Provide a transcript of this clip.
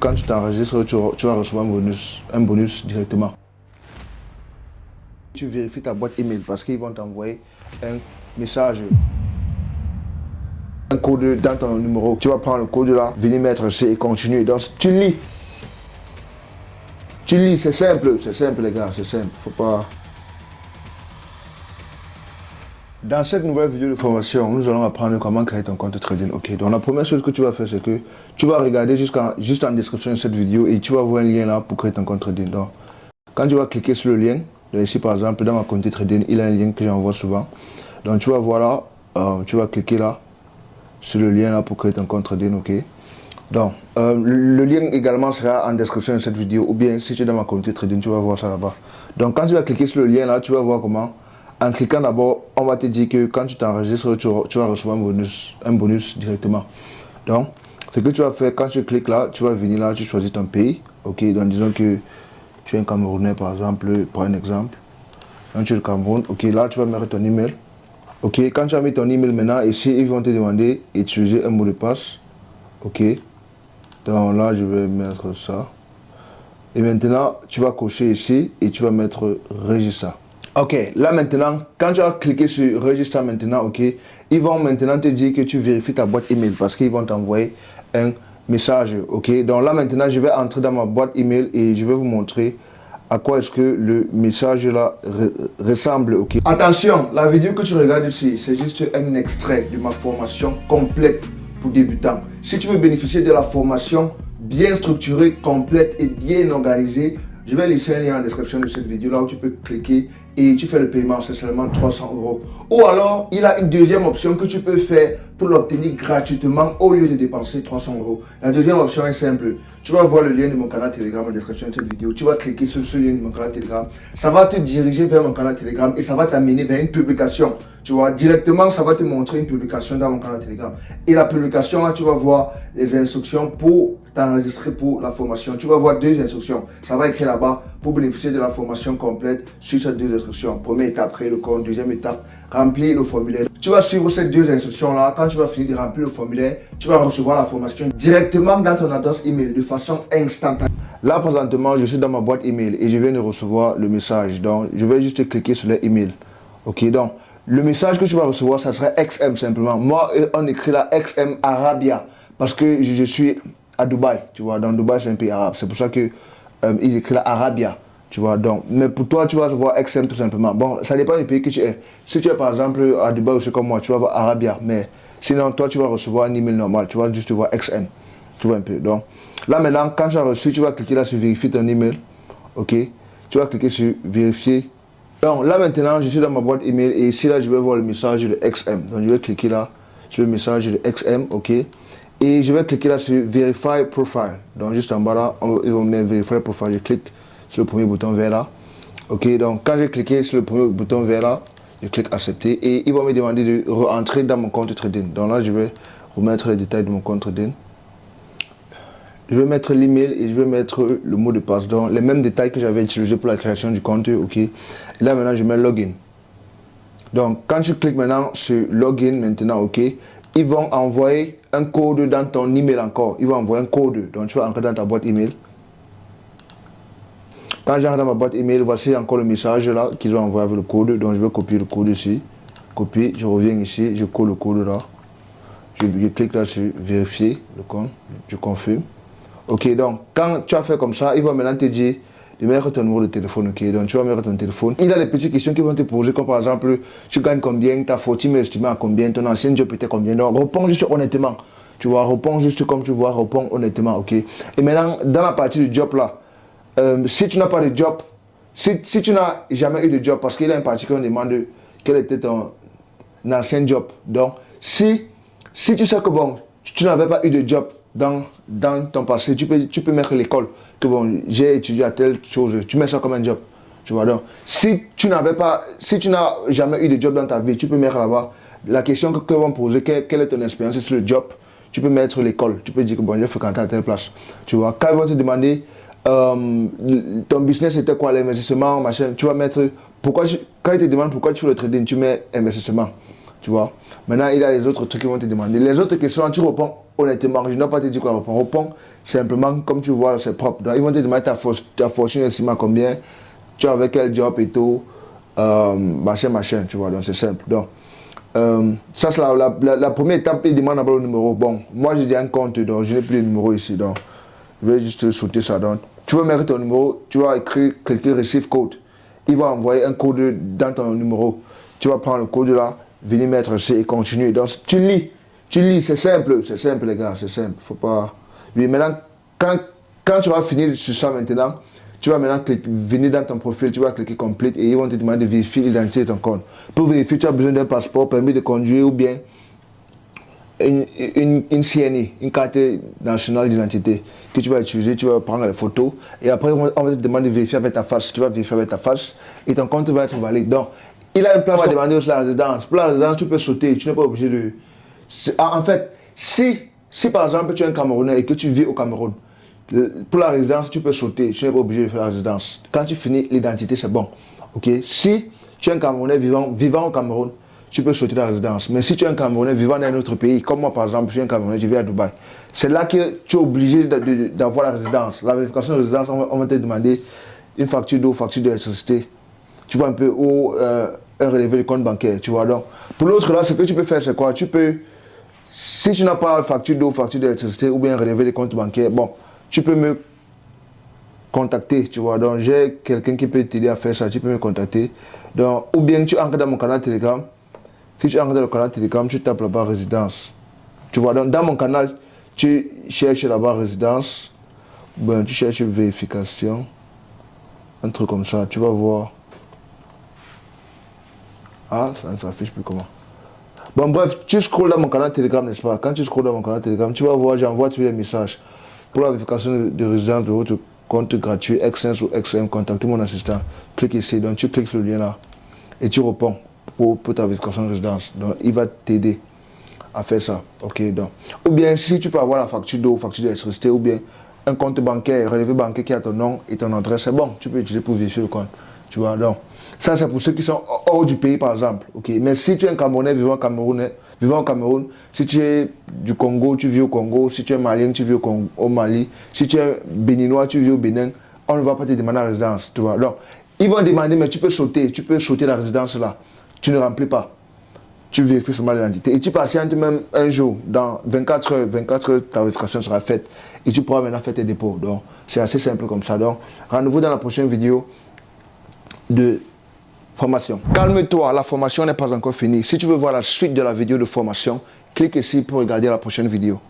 Quand tu t'enregistres, tu vas recevoir un bonus directement. Tu vérifies ta boîte email parce qu'ils vont t'envoyer un message, un code dans ton numéro. Tu vas prendre le code là, venir mettre C et continuer. Donc tu lis. Tu lis, c'est simple les gars, c'est simple. Faut pas. Dans cette nouvelle vidéo de formation, nous allons apprendre comment créer ton compte trading. Ok, donc la première chose que tu vas faire, c'est que tu vas regarder juste en description de cette vidéo et tu vas voir un lien là pour créer ton compte trading. Donc, quand tu vas cliquer sur le lien, donc ici par exemple dans ma compte trading, il y a un lien que j'envoie souvent. Donc tu vas voir là, tu vas cliquer là sur le lien là pour créer ton compte trading. Ok. Donc le lien également sera en description de cette vidéo ou bien si tu es dans ma communauté trading, tu vas voir ça là-bas. Donc quand tu vas cliquer sur le lien là, tu vas voir comment. En cliquant d'abord, on va te dire que quand tu t'enregistres, tu vas recevoir un bonus directement. Donc, ce que tu vas faire, quand tu cliques là, tu vas venir là, tu choisis ton pays. Ok, donc disons que tu es un Camerounais par exemple, pour un exemple. Quand tu es le Cameroun, ok, là tu vas mettre ton email. Ok, quand tu as mis ton email maintenant, ici ils vont te demander d'utiliser un mot de passe. Ok, donc là je vais mettre ça. Et maintenant, tu vas cocher ici et tu vas mettre registre. Ok, là maintenant, quand tu vas cliquer sur registre maintenant, ok, ils vont maintenant te dire que tu vérifies ta boîte email parce qu'ils vont t'envoyer un message, ok. Donc là maintenant, je vais entrer dans ma boîte email et je vais vous montrer à quoi est-ce que le message là ressemble, ok. Attention, la vidéo que tu regardes ici, c'est juste un extrait de ma formation complète pour débutants. Si tu veux bénéficier de la formation bien structurée, complète et bien organisée, je vais laisser un lien en description de cette vidéo là où tu peux cliquer et tu fais le paiement, c'est seulement 300 €. Ou alors, il y a une deuxième option que tu peux faire pour l'obtenir gratuitement au lieu de dépenser 300 €. La deuxième option est simple. Tu vas voir le lien de mon canal Telegram en description de cette vidéo. Tu vas cliquer sur ce lien de mon canal Telegram. Ça va te diriger vers mon canal Telegram et ça va t'amener vers une publication. Tu vois, directement, ça va te montrer une publication dans mon canal Telegram. Et la publication, là, tu vas voir les instructions pour t'enregistrer pour la formation. Tu vas voir deux instructions. Ça va écrire là-bas pour bénéficier de la formation complète sur ces deux instructions. Première étape, créer le compte. Deuxième étape, remplir le formulaire. Tu vas suivre ces deux instructions-là. Quand tu vas finir de remplir le formulaire, tu vas recevoir la formation directement dans ton adresse email de façon instantanée. Là, présentement, je suis dans ma boîte email et je viens de recevoir le message. Donc, je vais juste cliquer sur les emails. Ok, donc, le message que tu vas recevoir, ça serait XM simplement. Moi, on écrit là XM Arabia parce que je suis à Dubaï. Tu vois, dans Dubaï, c'est un pays arabe. C'est pour ça que il écrit là Arabia. Tu vois, donc, mais pour toi, tu vas voir XM tout simplement. Bon, ça dépend du pays que tu es. Si tu es par exemple à Dubaï ou c'est comme moi, tu vas voir Arabia. Mais sinon, toi, tu vas recevoir un email normal. Tu vas juste voir XM. Tu vois un peu. Donc, là maintenant, quand tu as reçu, tu vas cliquer là sur vérifier ton email. Ok. Tu vas cliquer sur vérifier. Donc là maintenant, je suis dans ma boîte email et ici là, je vais voir le message de XM. Donc je vais cliquer là sur le message de XM, ok. Et je vais cliquer là sur Verify Profile. Donc juste en bas là, ils vont mettre Verify Profile. Je clique sur le premier bouton vert là. Ok, donc quand j'ai cliqué sur le premier bouton vert là, je clique accepter et ils vont me demander de rentrer dans mon compte trading. Donc là, je vais remettre les détails de mon compte trading. Je vais mettre l'email et je vais mettre le mot de passe. Donc les mêmes détails que j'avais utilisés pour la création du compte, ok. Et là maintenant, je mets login. Donc quand tu cliques maintenant sur login maintenant, ok, ils vont envoyer un code dans ton email encore. Ils vont envoyer un code. Donc tu vas entrer dans ta boîte email. Quand j'entre dans ma boîte email, voici encore le message là qu'ils ont envoyé avec le code. Donc je vais copier le code ici. Copier, je reviens ici, je colle le code là. Je clique là sur vérifier le compte. Je confirme. Ok, donc quand tu as fait comme ça, il va maintenant te dire de mettre ton numéro de téléphone. Ok, donc tu vas mettre ton téléphone. Il y a des petites questions qui vont te poser, comme par exemple, tu gagnes combien, ta fortune est estimée à combien, ton ancien job était combien. Donc réponds juste honnêtement. Tu vois, réponds juste comme tu vois, réponds honnêtement. Ok. Et maintenant, dans la partie du job là, si tu n'as pas de job, si tu n'as jamais eu de job, parce qu'il y a une partie qu'on demande quel était ton ancien job. Donc, si tu sais que bon, tu n'avais pas eu de job dans ton passé, tu peux mettre l'école, que bon, j'ai étudié à telle chose, tu mets ça comme un job. Tu vois, donc, si tu n'as jamais eu de job dans ta vie, tu peux mettre là-bas la question que vont poser, quelle est ton expérience sur le job, tu peux mettre l'école, tu peux dire que bon, j'ai fréquenté à telle place. Tu vois, quand ils vont te demander ton business c'était quoi, l'investissement, machin, tu vas mettre, quand ils te demandent pourquoi tu fais le trading, tu mets investissement. Tu vois, maintenant il y a les autres trucs qui vont te demander. Les autres questions, tu réponds honnêtement, je ne dois pas te dire quoi répondre. Réponds simplement comme tu vois, c'est propre. Donc, ils vont te demander ta fortune estimée à combien, tu as avec quel job et tout, machin, tu vois. Donc, c'est simple. Donc, ça, c'est la première étape. Ils demandent d'abord le numéro. Bon, moi, j'ai déjà un compte, donc je n'ai plus de numéro ici. Donc, je vais juste sauter ça. Donc, tu veux mettre ton numéro, tu vas écrire, cliquer Receive Code. Il va envoyer un code dans ton numéro. Tu vas prendre le code là, venir mettre C et continuer. Donc, tu lis, c'est simple, les gars, c'est simple. Faut pas. Oui, maintenant, quand tu vas finir sur ça maintenant, tu vas maintenant venir dans ton profil, tu vas cliquer Complete et ils vont te demander de vérifier l'identité de ton compte. Pour vérifier, tu as besoin d'un passeport, permis de conduire ou bien une CNI, une carte nationale d'identité que tu vas utiliser, tu vas prendre les photos et après on va te demander de vérifier avec ta face, tu vas vérifier avec ta face et ton compte va être valide. Donc, il a un plan à demander aussi la résidence. Pour la résidence, tu peux sauter, tu n'es pas obligé de... En fait, si par exemple tu es un Camerounais et que tu vis au Cameroun, pour la résidence, tu peux sauter, tu n'es pas obligé de faire la résidence. Quand tu finis l'identité, c'est bon. Ok? Si tu es un Camerounais vivant au Cameroun, tu peux sauter la résidence. Mais si tu es un Camerounais vivant dans un autre pays, comme moi par exemple, je suis un Camerounais, je vis à Dubaï, c'est là que tu es obligé d'avoir la résidence. La vérification de résidence, on va te demander une facture d'eau, facture d'électricité. Tu vois un peu, ou un relevé de compte bancaire, tu vois. Donc, pour l'autre là, ce que tu peux faire, c'est quoi? Tu peux, si tu n'as pas facture d'eau, facture d'électricité ou bien un relevé de compte bancaire, bon, tu peux me contacter, tu vois. Donc, j'ai quelqu'un qui peut t'aider à faire ça, tu peux me contacter. Donc, ou bien tu entres dans mon canal Telegram. Si tu entres dans le canal Telegram, tu tapes là-bas résidence. Tu vois, donc dans mon canal, tu cherches là-bas résidence. Ben, tu cherches vérification. Un truc comme ça, tu vas voir. Ah, ça ne s'affiche plus comment. Bon, bref, tu scrolles dans mon canal Telegram, n'est-ce pas? Quand tu scrolles dans mon canal Telegram, tu vas voir, j'envoie tous les messages. Pour la vérification de résidence de votre compte gratuit, X1 ou XM, contactez mon assistant. Clique ici, donc tu cliques sur le lien là et tu réponds pour ta vérification de résidence. Donc, il va t'aider à faire ça. Ok, donc. Ou bien, si tu peux avoir la facture d'eau, facture d'électricité, ou bien un compte bancaire, relevé bancaire qui a ton nom et ton adresse, c'est bon, tu peux utiliser pour vérifier le compte. Tu vois, donc. Ça, c'est pour ceux qui sont hors du pays, par exemple. Ok, mais si tu es un Camerounais vivant au Cameroun, si tu es du Congo, tu vis au Congo, si tu es Malien, tu vis au Mali, si tu es Béninois, tu vis au Bénin, on ne va pas te demander la résidence. Tu vois, donc, ils vont demander, mais tu peux sauter la résidence là. Tu ne remplis pas. Tu vérifies seulement l'identité. Et tu patientes même un jour, dans 24 heures, ta vérification sera faite. Et tu pourras maintenant faire tes dépôts. Donc, c'est assez simple comme ça. Donc, rendez-vous dans la prochaine vidéo de formation. Calme-toi, la formation n'est pas encore finie. Si tu veux voir la suite de la vidéo de formation, clique ici pour regarder la prochaine vidéo.